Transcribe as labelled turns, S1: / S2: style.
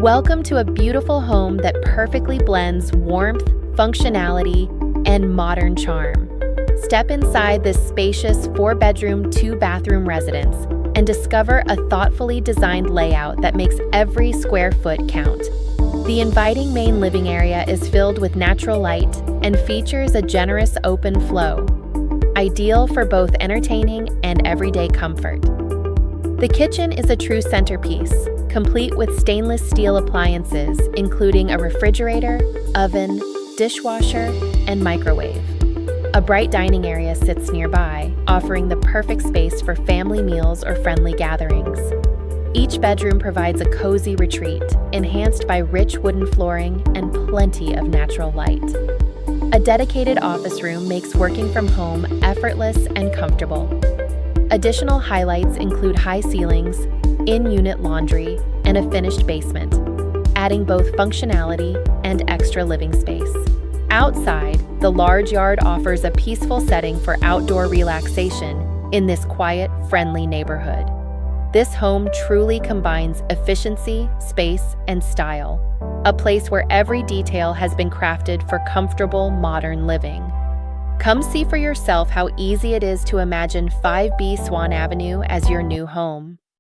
S1: Welcome to a beautiful home that perfectly blends warmth, functionality, and modern charm. Step inside this spacious 4-bedroom, 2-bathroom residence and discover a thoughtfully designed layout that makes every square foot count. The inviting main living area is filled with natural light and features a generous open flow, ideal for both entertaining and everyday comfort. The kitchen is a true centerpiece, complete with stainless steel appliances, including a refrigerator, oven, dishwasher, and microwave. A bright dining area sits nearby, offering the perfect space for family meals or friendly gatherings. Each bedroom provides a cozy retreat, enhanced by rich wooden flooring and plenty of natural light. A dedicated office room makes working from home effortless and comfortable. Additional highlights include high ceilings, in-unit laundry, and a finished basement, adding both functionality and extra living space. Outside, the large yard offers a peaceful setting for outdoor relaxation in this quiet, friendly neighborhood. This home truly combines efficiency, space, and style, a place where every detail has been crafted for comfortable, modern living. Come see for yourself how easy it is to imagine 5B Swan Avenue as your new home.